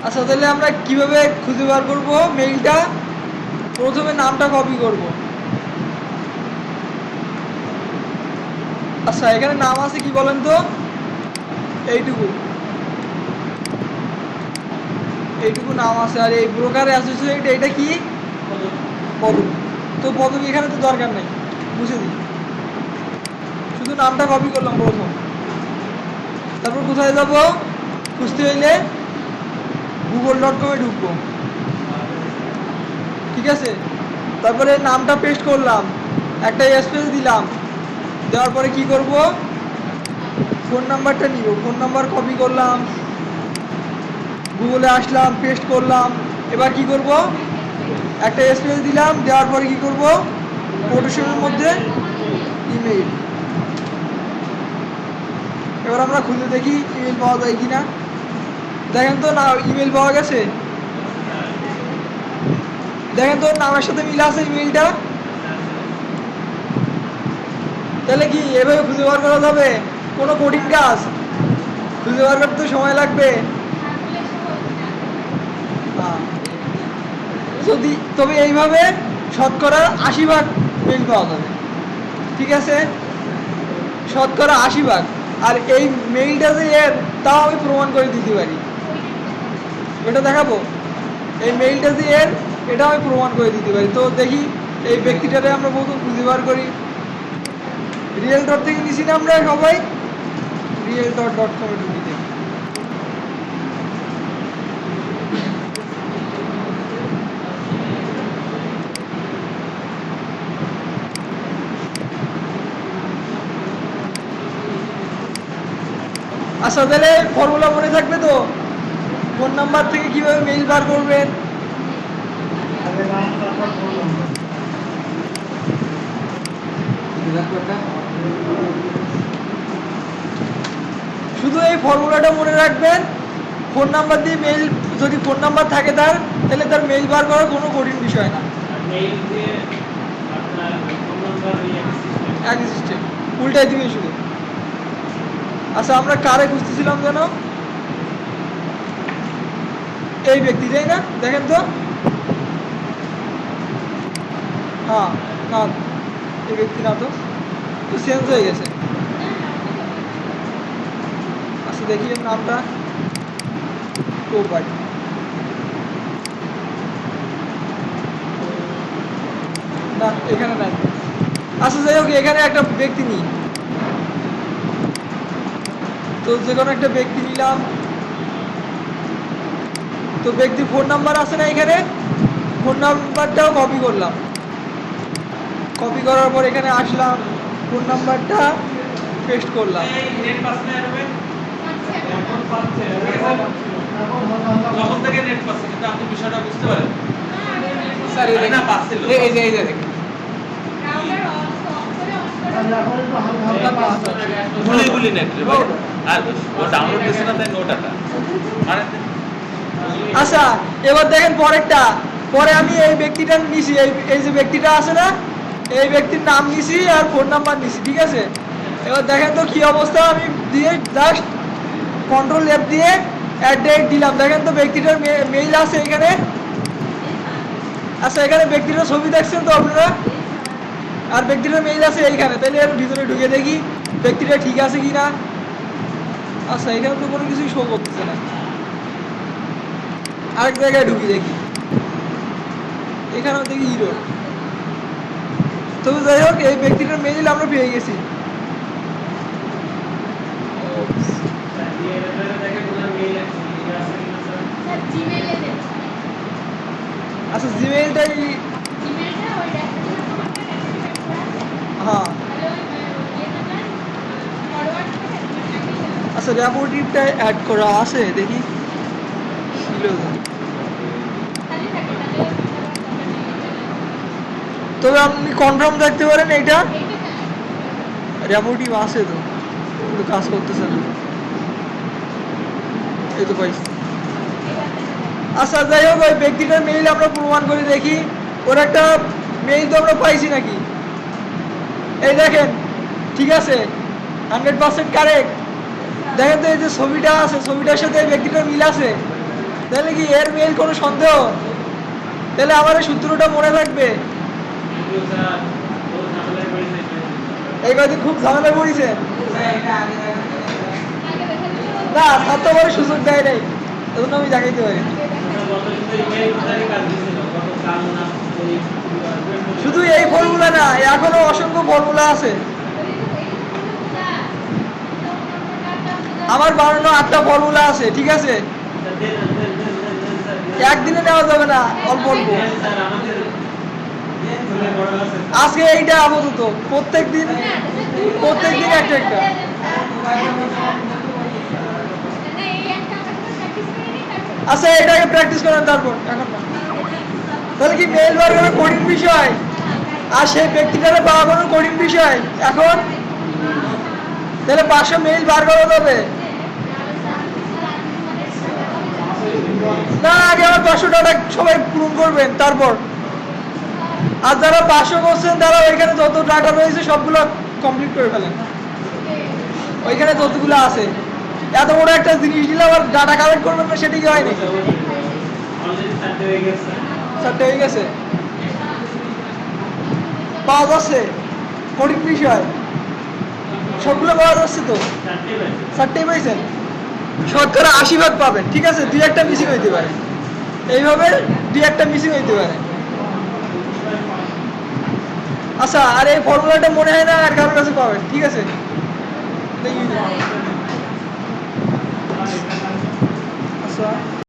আচ্ছা তাহলে আমরা কিভাবে খুঁজে বার করবো মেইলটা? প্রথমে নামটা কপি করব। আচ্ছা এখানে নাম আছে কি বলেন তো? এইটুকু এইটুকু নাম আছে। আর এই ব্রোকার অ্যাসোসিয়েট এটা কি? পদবী। তো পদবী এখানে তো দরকার নেই, মুছে দিই। শুধু নামটা কপি করলাম প্রথম। তারপর কোথায় যাব? খুঁজতে হইলে google.com-এ ঢুকবো। ঠিক আছে, তারপরে নামটা পেস্ট করলাম, একটা স্পেস দিলাম, দেওয়ার পরে কি করব? ফোন নাম্বারটা নিব, ফোন নাম্বার কপি করলাম, গুগলে আসলাম, পেস্ট করলাম। এবার কি করব? একটা স্পেস দিলাম, দেওয়ার পরে কি করব? কোটেশনের মধ্যে ইমেইল। এবার আমরা খুঁজে দেখি ইমেল পাওয়া যায় কিনা। দেখেন তো না, ইমেল পাওয়া গেছে। দেখেন তো নামের সাথে মিল আছে ইমেলটা। তাহলে কি এভাবে খুঁজে বার করা যাবে? কোনো কঠিন কাজ? খুঁজে বার করতে সময় লাগবে। যদি তবে এইভাবে শতকরা 80 ভাগ মেইল পাওয়া যাবে। ঠিক আছে, শতকরা 80 ভাগ। আর এই মেইলটা যে এর, তাও আমি প্রমাণ করে দিতে পারি। এটা দেখাবো, এই মেইলটা যে এর, এটা আমি প্রমাণ করে দিতে পারি। তো দেখি এই ব্যক্তিটারে আমরা প্রথম খুঁজে বার করি। রিয়েল ডট থেকে নিছি না আমরা সবাই? real.com-এ ঢুকি দেখি। আচ্ছা তাহলে ফর্মুলা মনে থাকবে তো? ফোন নাম্বার থেকে কিভাবে মেইল বার করবেন? শুধু এই ফর্মুলাটা মনে রাখবেন। ফোন নাম্বার দিয়ে মেইল, যদি ফোন নাম্বার থাকে তার, তাহলে তার মেইল বার করার কোনো কঠিন বিষয় না। একই সিস্টেম, উল্টাই দিবে শুধু। আচ্ছা আমরা কারে খুঁজতেছিলাম যেন? এই ব্যক্তি, তাই না? দেখেন তো। হ্যাঁ, না এই ব্যক্তি না, তো তো চেঞ্জ হয়ে গেছে। আচ্ছা দেখি এর নামটা। কোপাই না, এখানে নাই। আচ্ছা যাই হোক, এখানে একটা ব্যক্তি নিই। তো যে কোনো একটা ব্যক্তি নিলাম। তো ব্যক্তির ফোন নাম্বার আছে না এখানে? ফোন নাম্বারটাও কপি করলাম। কপি করার পর এখানে আসলাম, ফোন নাম্বারটা পেস্ট করলাম। যখন থেকে নেট পাচ্ছে, কিন্তু আপনি বিষয়টা বুঝতে পারেন স্যার এই না পাচ্ছিল এই যে দেখেন গুলি গুলি নেট রে ভাই। আর ও ডাউনলোড দিছে না, তাই নো ডাটা মানে। আচ্ছা এবার দেখেন পরেরটা। পরে আমি এই ব্যক্তিটা নিছি, এই যে ব্যক্তিটা আছে না, এই ব্যক্তির নাম নিছি আর ফোন নাম্বার নিছি। ঠিক আছে, এবার দেখেন তো কি অবস্থা। আমি দিয়ে জাস্ট কন্ট্রোল এফ দিয়ে অ্যাড্রেস দিলাম। দেখেন তো ব্যক্তিটার মেইল আছে এখানে। আচ্ছা এখানে ব্যক্তিটার ছবি দেখছেন তো আপনারা? আর ব্যক্তিটার মেইল আছে এইখানে। তাহলে এর ভিতরে ঢুকে দেখি ব্যক্তিটা ঠিক আছে কিনা। আচ্ছা এখানে তো কোনো কিছুই শো করতেছে না। আরেক জায়গায় ঢুকি দেখি, এখানেও দেখি হিরো। তবে যাই হোক, এই ব্যক্তিটার মেইল আমরা পেয়ে গেছি। আচ্ছা জিমেইলটাই। হ্যাঁ আচ্ছা, র্যাপোটিভটা অ্যাড করা আছে দেখি। ছিল তো। তবে আপনি কনফার্ম দেখতে পারেন এইটা র্যাপোটিভ আছে তো, কিন্তু কাজ করতেছে না। এই তো পাইছি। আচ্ছা যাই হোক, ওই ব্যক্তিটার মেইল আমরা প্রমাণ করে দেখি। ওর একটা মেইল তো আমরা পাইছি নাকি? এই দেখেন, ঠিক আছে, 100% কারেক্ট। দেখেন তো এই যে ছবিটা আছে, ছবিটার সাথে এই ব্যক্তিটার মিল আছে। তাহলে কি এর মেইল কোনো সন্দেহ? তাহলে আমার এই সূত্রটা মনে থাকবে। এই কদিন খুব ঝামেলা পড়েছে। না স্যার তো বড় সুযোগ দেয় নাই, এজন্য আমি জাগাইতে পারি। শুধু এই ফর্মুলা না, এখনো অসংখ্য ফর্মুলা আছে। আমার বানানো 8টা ফর্মুলা আছে, ঠিক আছে? একদিনে নেওয়া যাবে না, অল্প অল্প। আজকে এইটা আপাতত, প্রত্যেকদিন একটা একটা। আচ্ছা এটাকে প্র্যাকটিস করেন, তারপর এখন না। তাহলে কি মেইল বার করার কঠিন বিষয়, আর সেই ব্যক্তিটাকে পাওয়া কোনো কঠিন বিষয় এখন? তাহলে 500 মেইল বার করা যাবে না? আগে আমার 500টা সবাই পূরণ করবেন, তারপর। আর যারা 500 করছেন তারা ওইখানে যত ডাটা রয়েছে সবগুলো কমপ্লিট করে ফেলেন, ওইখানে যতগুলো আছে। এত বড় একটা জিনিস দিলে আবার ডাটা কালেক্ট করবেন না, সেটা কি হয়নি? 4টে হয়ে গেছে, পাওয়া যাচ্ছে কঠিন বিষয়, সবগুলো পাওয়া যাচ্ছে তো। 4টেই পাইছেন, শতকরা 80 ভাগ পাবেন, ঠিক আছে? 2-1টা মিসিং হইতে পারে, এইভাবে 2-1টা মিসিং হইতে পারে। আচ্ছা, আর এই ফর্মুলাটা মনে হয় না আর কারোর কাছে পাবেন, ঠিক আছে? আচ্ছা